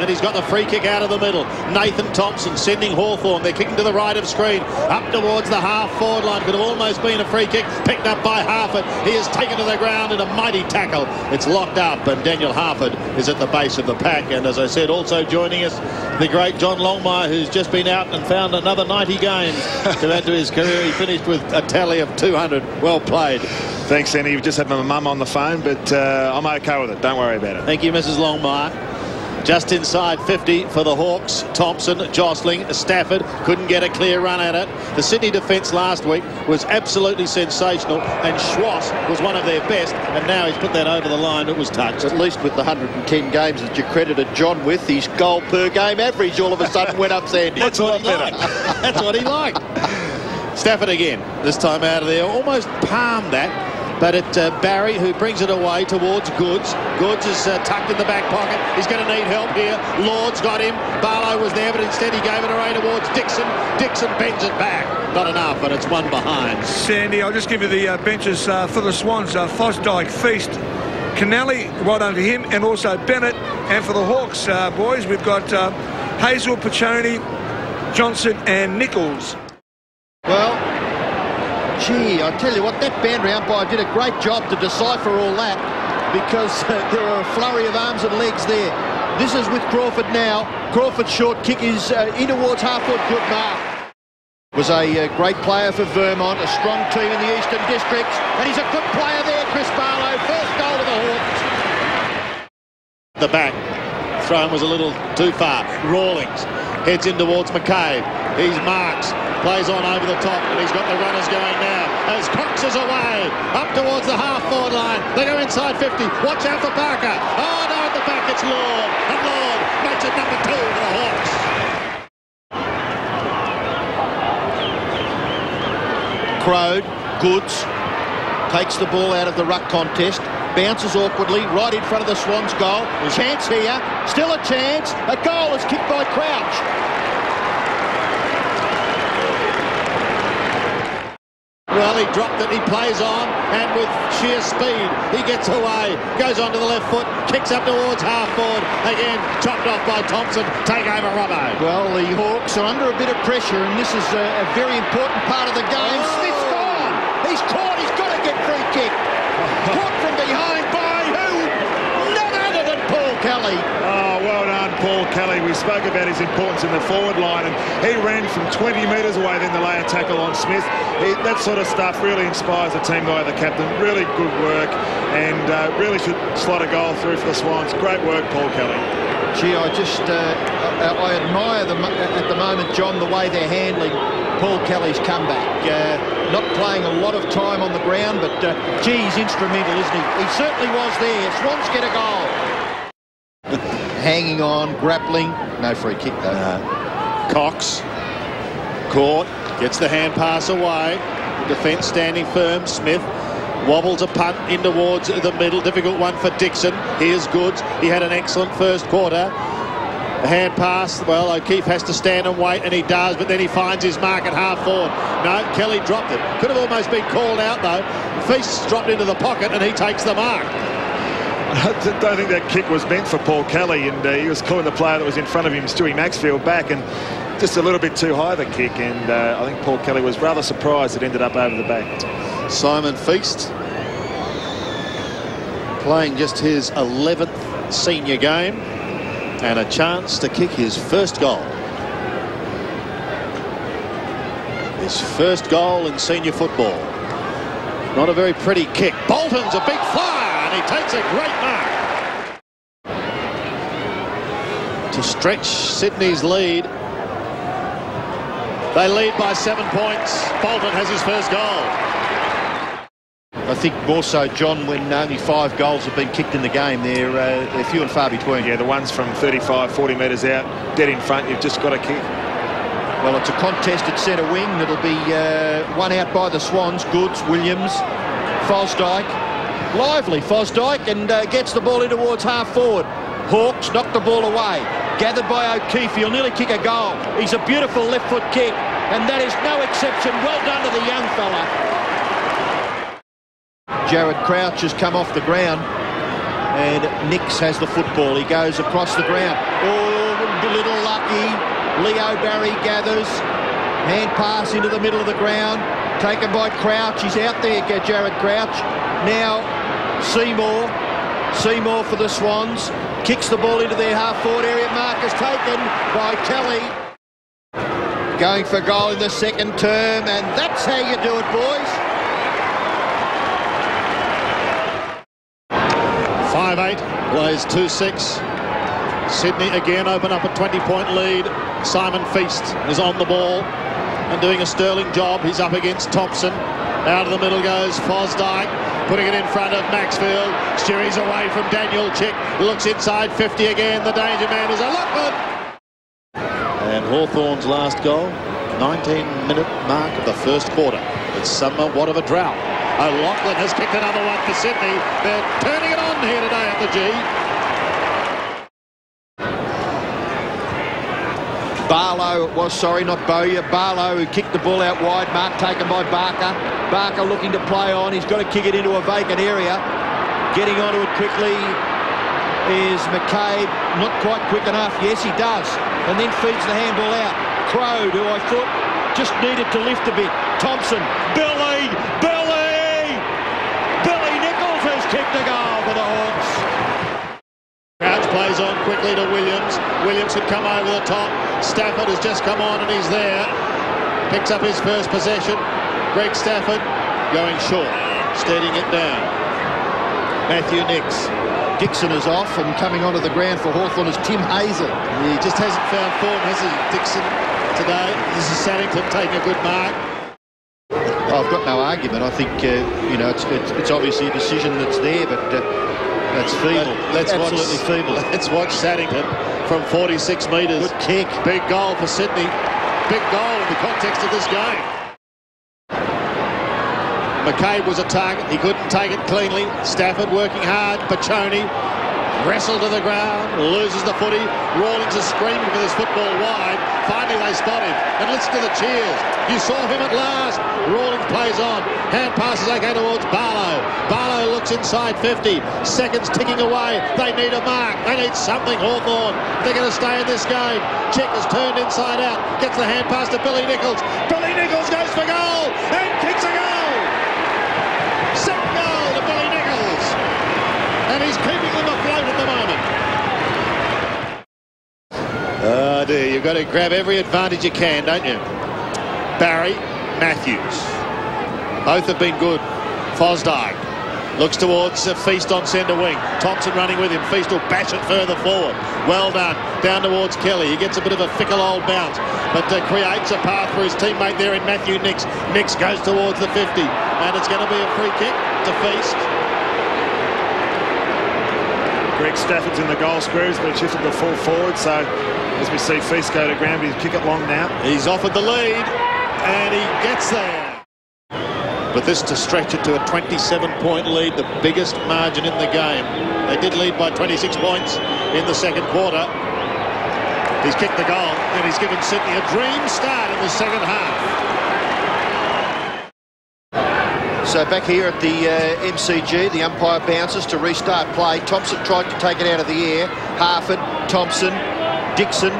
and he's got the free kick out of the middle. Nathan Thompson sending Hawthorn. They're kicking to the right of screen, up towards the half-forward line. Could have almost been a free kick, picked up by Harford. He is taken to the ground in a mighty tackle. It's locked up, and Daniel Harford is at the base of the pack. And as I said, also joining us, the great John Longmire, who's just been out and found another 90 games to add to his career. He finished with a tally of 200. Well played. Thanks, Andy. You've just had my mum on the phone, but I'm okay with it. Don't worry about it. Thank you, Mrs. Longmire. Just inside 50 for the Hawks. Thompson jostling Stafford, couldn't get a clear run at it. The Sydney defence last week was absolutely sensational, and Schwass was one of their best, and now he's put that over the line. It was touched. At least with the 110 games that you credited John with, his goal per game average all of a sudden went up, Sandy. That's what he liked. That's what he liked. Stafford again, this time out of there, almost palmed that. But Barry, who brings it away towards Goods. Goods is tucked in the back pocket. He's going to need help here. Lord's got him. Barlow was there, but instead he gave it away towards Dixon. Dixon bends it back. Not enough, and it's one behind. Sandy, I'll just give you the benches for the Swans. Fosdyke, Feast, Canelli, well done to him, and also Bennett. And for the Hawks, boys, we've got Hazel, Piccioni, Johnson and Nichols. Well, gee, I tell you what, that band umpire did a great job to decipher all that, because there are a flurry of arms and legs there. This is with Crawford now. Crawford's short kick is in towards half-foot. Good mark. Was a great player for Vermont, a strong team in the Eastern Districts, and he's a good player there, Chris Barlow. First goal to the Hawks. The back thrown was a little too far. Rawlings heads in towards McCabe. He's Marks. Plays on over the top, and he's got the runners going now. As Cox is away, up towards the half-forward line. They go inside 50. Watch out for Parker. Oh, no, at the back it's Lord. And Lord makes it number 2 for the Hawks. Crowd, Goods, takes the ball out of the ruck contest. Bounces awkwardly right in front of the Swans' goal. Chance here. Still a chance. A goal is kicked by Crouch. Well, he dropped it, he plays on, and with sheer speed, he gets away, goes onto the left foot, kicks up towards half-forward, again, chopped off by Thompson, take over Robbo. Well, the Hawks are under a bit of pressure, and this is a very important part of the game. Oh. Smith's gone! He's caught, he's got to get free kick. Caught from behind by who? None other than Paul Kelly. Oh, well done, Paul Kelly. We spoke about his importance in the forward line, and he ran from 20 metres away, then the layer tackle on Smith. That sort of stuff really inspires the team guy, the captain. Really good work, and really should slot a goal through for the Swans. Great work, Paul Kelly. Gee, I just I admire them at the moment, John, the way they're handling Paul Kelly's comeback. Not playing a lot of time on the ground, but gee, he's instrumental, isn't he? He certainly was there. Swans get a goal. Hanging on, grappling. No free kick, though. Cox caught, gets the hand pass away. Defence standing firm. Smith wobbles a punt in towards the middle. Difficult one for Dixon. Here's Goods. He had an excellent first quarter. The hand pass, well, O'Keefe has to stand and wait, and he does, but then he finds his mark at half-forward. No, Kelly dropped it. Could have almost been called out, though. Feast's dropped into the pocket, and he takes the mark. I don't think that kick was meant for Paul Kelly, and he was calling the player that was in front of him, Stewie Maxfield, back, and just a little bit too high, the kick, and I think Paul Kelly was rather surprised it ended up over the back. Simon Feast playing just his 11th senior game, and a chance to kick his first goal. His first goal in senior football. Not a very pretty kick. Bolton's a big flyer, and he takes a great mark to stretch Sydney's lead. They lead by 7 points. Bolton has his first goal. I think more so, John, when only 5 goals have been kicked in the game. They're few and far between. Yeah, the ones from 35, 40 metres out, dead in front, you've just got to kick. Well, it's a contest at centre wing. It'll be one out by the Swans. Goods, Williams, Fosdyke. Lively Fosdyke, and gets the ball in towards half-forward. Hawks knock the ball away. Gathered by O'Keefe. He'll nearly kick a goal. He's a beautiful left-foot kick, and that is no exception. Well done to the young fella. Jared Crouch has come off the ground, and Nix has the football. He goes across the ground. Oh, a little lucky. Leo Barry gathers. Hand pass into the middle of the ground. Taken by Crouch. He's out there, Jared Crouch. Now Seymour. Seymour for the Swans. Kicks the ball into their half-forward area. Mark is taken by Kelly. Going for goal in the second term, and that's how you do it, boys. 5-8, plays 2-6. Sydney again open up a 20-point lead. Simon Feast is on the ball and doing a sterling job. He's up against Thompson. Out of the middle goes Fosdyke, putting it in front of Maxfield. Stewie's away from Daniel Chick. Looks inside 50 again. The danger man is a Lockwood. And Hawthorn's last goal, 19-minute mark of the first quarter. It's somewhat of a drought. O'Loughlin has kicked another one for Sydney. They're turning it on here today at the G. Barlow, it was, sorry, not Bowyer. Barlow, who kicked the ball out wide. Mark taken by Barker. Barker looking to play on. He's got to kick it into a vacant area. Getting onto it quickly is McCabe. Not quite quick enough. Yes, he does. And then feeds the handball out. Crowd, who I thought just needed to lift a bit. Thompson. Billy Nichols has kicked a goal for the Hawks. Crouch plays on quickly to Williams. Williams could come over the top. Stafford has just come on and he's there. Picks up his first possession. Greg Stafford going short, steadying it down. Matthew Nix. Dixon is off, and coming onto the ground for Hawthorn is Tim Hazel. He just hasn't found form, has he, Dixon, today? This is Saddington taking a good mark. I've got no argument. I think, you know, it's obviously a decision that's there, but that's feeble. Absolutely feeble. Let's watch Saddington from 46 metres. Good kick. Big goal for Sydney. Big goal in the context of this game. McCabe was a target. He couldn't take it cleanly. Stafford working hard. Pachoni wrestled to the ground. Loses the footy. Rawlings is screaming for this football wide. Finally they spot him. And listen to the cheers. You saw him at last. Rawlings plays on. Hand passes okay towards Barlow. Barlow looks inside 50. Seconds ticking away. They need a mark. They need something, Hawthorn. They're going to stay in this game. Chick has turned inside out. Gets the hand pass to Billy Nichols. Billy Nichols goes for goal and kicks a goal. Second goal to Billy Nichols. And he's keeping them afloat at the moment. Oh dear, you've got to grab every advantage you can, don't you? Barry, Matthews. Both have been good. Fosdyke looks towards Feast on centre wing. Thompson running with him. Feast will bash it further forward. Well done. Down towards Kelly. He gets a bit of a fickle old bounce, but creates a path for his teammate there in Matthew Nix. Nix goes towards the 50, and it's going to be a free kick to Feast. Greg Stafford's in the goal square. He's been shifted to full forward, so as we see Feast go to ground, he's kick it long now. He's offered the lead, and he gets there. But this to stretch it to a 27-point lead, the biggest margin in the game. They did lead by 26 points in the second quarter. He's kicked the goal, and he's given Sydney a dream start in the second half. So back here at the MCG, the umpire bounces to restart play. Thompson tried to take it out of the air. Harford, Thompson, Dixon,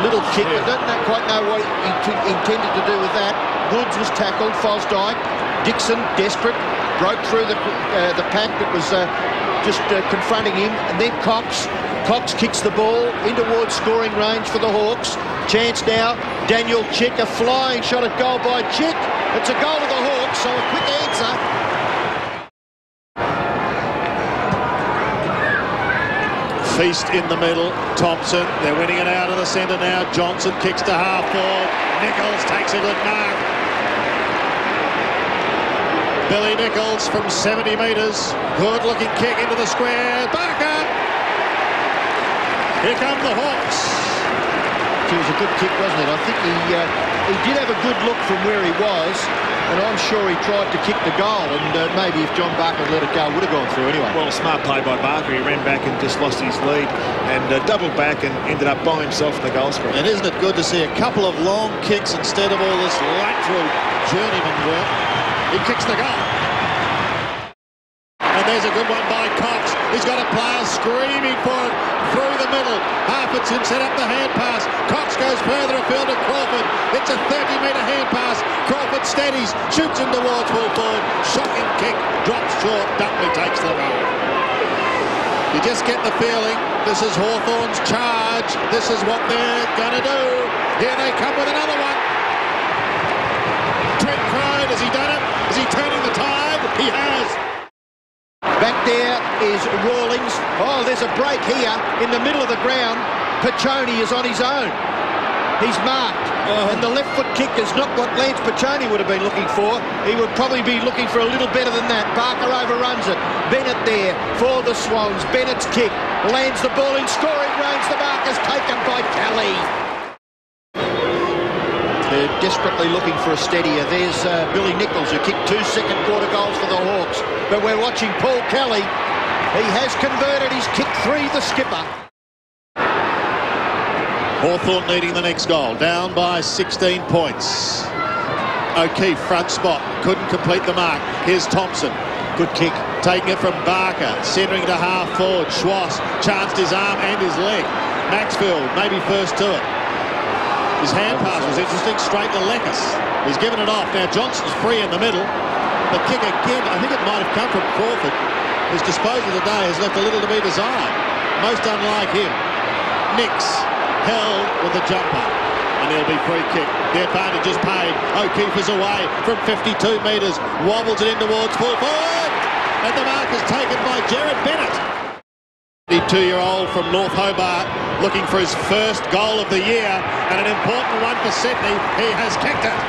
little kick, but don't quite know what he intended to do with that. Goods was tackled, Fosdyke. Dixon, desperate, broke through the pack that was just confronting him. And then Cox kicks the ball in towards scoring range for the Hawks. Chance now, Daniel Chick, a flying shot at goal by Chick. It's a goal to the Hawks, so a quick answer. Feast in the middle. Thompson, they're winning it out of the centre now. Johnson kicks to half-forward. Nichols takes a good mark. Billy Nichols from 70 metres. Good-looking kick into the square. Barker! Here come the Hawks. It was a good kick, wasn't it? I think he did have a good look from where he was, and I'm sure he tried to kick the goal, and maybe if John Barker had let it go, it would have gone through anyway. Well, a smart play by Barker. He ran back and just lost his lead and doubled back and ended up by himself in the goal square. And isn't it good to see a couple of long kicks instead of all this lateral journeyman work? He kicks the goal. And there's a good one by Cox. He's got a player screaming for it through the middle. Harfordson set up the hand pass. Cox goes further afield to Crawford. It's a 30-metre hand pass. Crawford steadies, shoots him towards full forward. Shocking kick, drops short. Dunkley takes the goal. You just get the feeling this is Hawthorn's charge. This is what they're going to do. Here they come with another one. Trent Crone, has he done it? Is he turning the tide? He has. Back there is Rawlings. Oh, there's a break here in the middle of the ground. Pachoni is on his own. He's marked. And the left foot kick is not what Lance Pachoni would have been looking for. He would probably be looking for a little better than that. Barker overruns it. Bennett there for the Swans. Bennett's kick lands the ball in scoring range. The mark is taken by Kelly. They're desperately looking for a steadier. There's Billy Nichols, who kicked 2 second quarter goals for the Hawks. But we're watching Paul Kelly. He has converted his kick 3, the skipper. Hawthorn needing the next goal. Down by 16 points. O'Keefe, front spot. Couldn't complete the mark. Here's Thompson. Good kick. Taking it from Barker. Centering to half forward. Schwass chanced his arm and his leg. Maxfield maybe first to it. His hand pass was interesting, straight to Lekis. He's given it off. Now Johnson's free in the middle. The kick again, I think it might have come from Crawford. His disposal today has left a little to be desired. Most unlike him. Nix held with the jumper. And he'll be free kick. The advantage is paid. O'Keefe is away from 52 metres. Wobbles it in towards full forward. And the mark is taken by Jared Bennett. 32-year-old from North Hobart, looking for his first goal of the year, and an important one for Sydney. He has kicked it.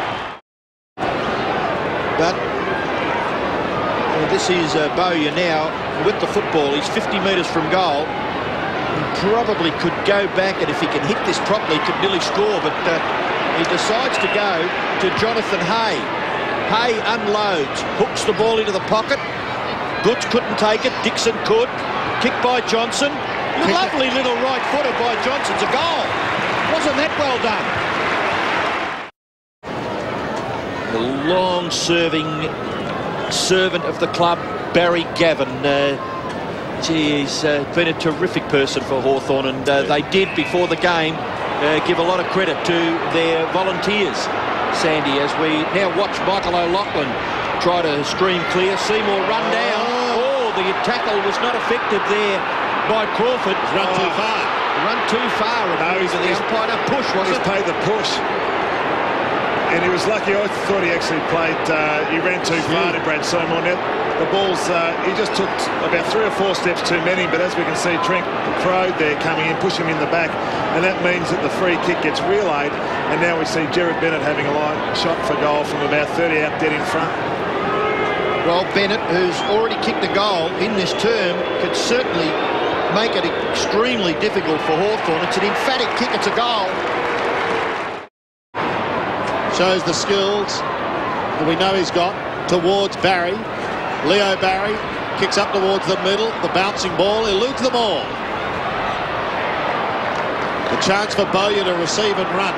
But this is Bowyer now with the football. He's 50 metres from goal. He probably could go back, and if he can hit this properly, could nearly score, but he decides to go to Jonathan Hay. Hay unloads, hooks the ball into the pocket. Goods couldn't take it. Dixon could. Kick by Johnson. Lovely little right footer by Johnson's a goal. Wasn't that well done? The long-serving servant of the club, Barry Gavin. He's been a terrific person for Hawthorn, and they did, before the game, give a lot of credit to their volunteers, Sandy, as we now watch Michael O'Loughlin try to scream clear. Seymour run down. The tackle was not effective there by Crawford. Run too far. Run too far. No, he's the umpire. Push, wasn't it? He's paid the push. And he was lucky. I thought he actually played, he ran too far to Brad Seymour. Now, the ball's, he just took about 3 or 4 steps too many, but as we can see, Trent Crode there coming in, pushing him in the back, and that means that the free kick gets relayed, and now we see Jared Bennett having a line shot for goal from about 30 out dead in front. Well, Bennett, who's already kicked a goal in this term, could certainly make it extremely difficult for Hawthorn. It's an emphatic kick, it's a goal. Shows the skills that we know he's got towards Barry. Leo Barry kicks up towards the middle. The bouncing ball eludes them all. The chance for Bowyer to receive and run.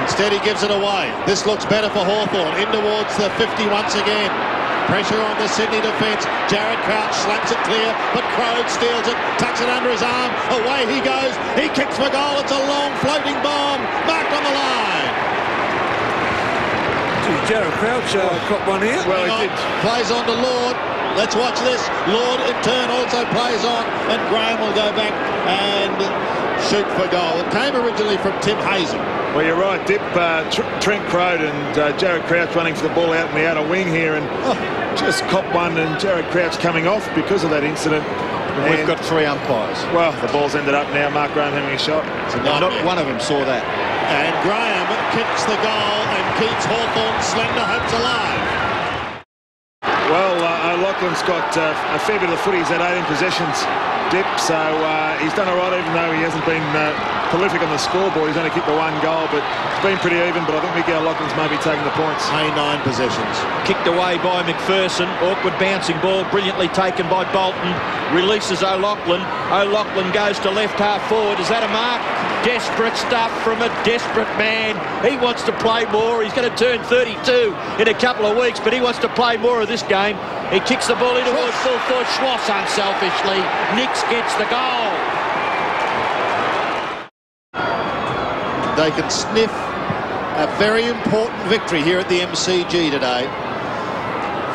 Instead, he gives it away. This looks better for Hawthorn. In towards the 50 once again. Pressure on the Sydney defence. Jared Crouch slaps it clear, but Crode steals it, tucks it under his arm. Away he goes. He kicks for goal. It's a long floating bomb. Marked on the line. Jared Crouch got one here. Well, he did. Plays on to Lord. Let's watch this. Lord, in turn, also plays on, and Graham will go back and shoot for goal. It came originally from Tim Hazel. Well, you're right, Dip. Trent Crode and Jared Crouch running for the ball out in the outer wing here, and just cop one, and Jared Crouch coming off because of that incident. And we've got 3 umpires. Well, the ball's ended up now. Mark Graham having a shot. Not one of them saw that. And Graham kicks the goal and keeps Hawthorn's slender hopes alive. Well, O'Loughlin's got a fair bit of the footy. He's had 18 possessions, Dip, so he's done all right, even though he hasn't been prolific on the scoreboard. He's only kicked the 1 goal, but it's been pretty even. But I think Mickey O'Loughlin's maybe taking the points. 9 possessions. Kicked away by McPherson. Awkward bouncing ball, brilliantly taken by Bolton. Releases O'Loughlin. O'Loughlin goes to left half forward. Is that a mark? Desperate stuff from a desperate man. He wants to play more. He's going to turn 32 in a couple of weeks, but he wants to play more of this game. He kicks the ball in towards full forward. Schwass unselfishly. Nix gets the goal. They can sniff a very important victory here at the MCG today.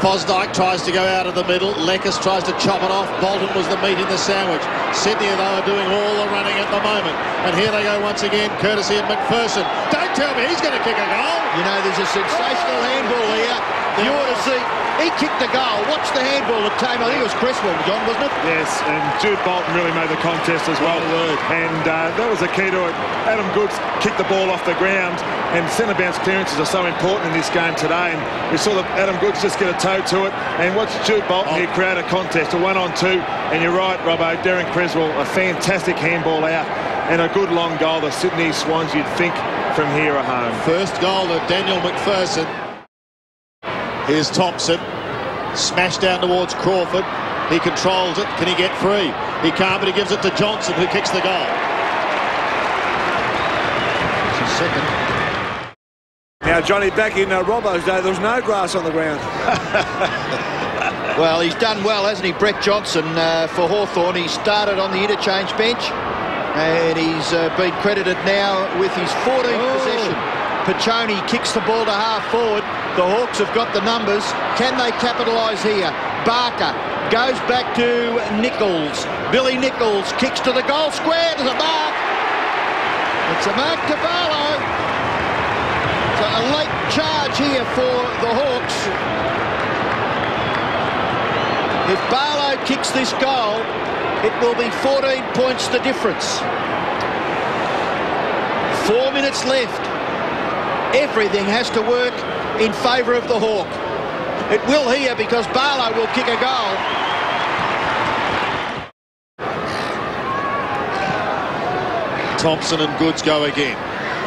Fosdyke tries to go out of the middle. Leckis tries to chop it off. Bolton was the meat in the sandwich. Sydney, though, are doing all the running at the moment. And here they go once again, courtesy of McPherson. Don't tell me he's going to kick a goal. You know, there's a sensational handball here. You ought to see. He kicked the goal. Watch the handball that came. I think it was Cresswell, John, wasn't it? Yes, and Jude Bolton really made the contest as well. And that was the key to it. Adam Goods kicked the ball off the ground, and centre bounce clearances are so important in this game today. And we saw that Adam Goods just get a toe to it. And watch Jude Bolton here create a contest, a 1-on-2. And you're right, Robbo, Darren Creswell, a fantastic handball out and a good long goal. The Sydney Swans, you'd think, from here at home. First goal of Daniel McPherson. Here's Thompson. Smashed down towards Crawford. He controls it. Can he get free? He can't, but he gives it to Johnson, who kicks the goal. It's his second. Now, Johnny, back in Robbo's day, there was no grass on the ground. Well, he's done well, hasn't he, Brett Johnson, for Hawthorn. He started on the interchange bench, and he's been credited now with his 14th possession. Pachoni kicks the ball to half forward. The Hawks have got the numbers. Can they capitalise here? Barker goes back to Nichols. Billy Nichols kicks to the goal square. There's a mark. It's a mark to Barlow. So a late charge here for the Hawks. If Barlow kicks this goal, it will be 14 points the difference. 4 minutes left. Everything has to work in favour of the Hawk. It will here because Barlow will kick a goal. Thompson and Goods go again.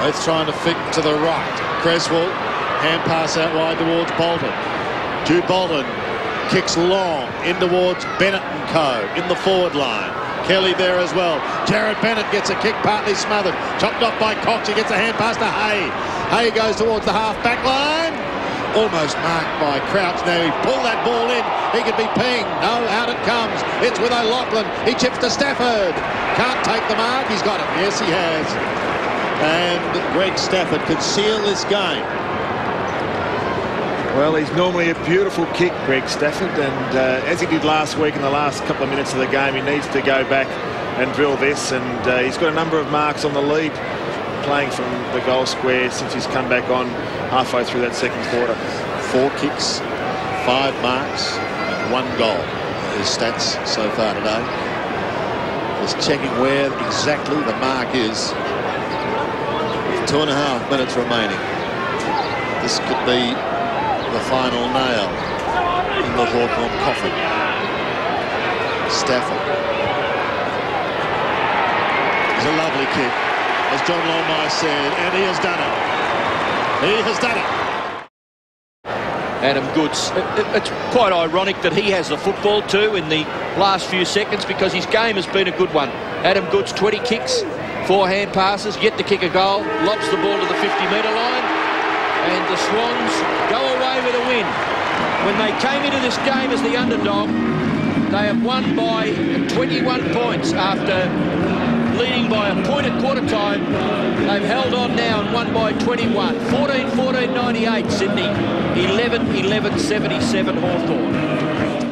Both trying to fit to the right. Creswell, hand pass out wide towards Bolton. Jude Bolton kicks long in towards Bennett and Co. in the forward line. Kelly there as well. Jared Bennett gets a kick partly smothered. Chopped off by Cox. He gets a hand pass to Hay. Hay goes towards the half-back line. Almost marked by Crouch. Now he pulled that ball in. He could be pinged. No, out it comes. It's with O'Loughlin. He chips to Stafford. Can't take the mark. He's got it. Yes, he has. And Greg Stafford could seal this game. Well, he's normally a beautiful kick, Greg Stafford, and as he did last week in the last couple of minutes of the game, he needs to go back and drill this, and he's got a number of marks on the lead, playing from the goal square since he's come back on halfway through that second quarter. 4 kicks, 5 marks, and 1 goal. His stats so far today. Just checking where exactly the mark is. 2.5 minutes remaining. This could be the final nail in the Hawthorn coffin. Stafford. It's a lovely kick, as John Longmire said, and he has done it. He has done it. Adam Goods. It's quite ironic that he has the football too in the last few seconds because his game has been a good one. Adam Goods, 20 kicks, 4 hand passes, yet to kick a goal, lobs the ball to the 50-metre line, and the Swans go away with a win. When they came into this game as the underdog, they have won by 21 points after leading by a point at quarter time. They've held on now and won by 21. 14-14-98 Sydney, 11-11-77 Hawthorn.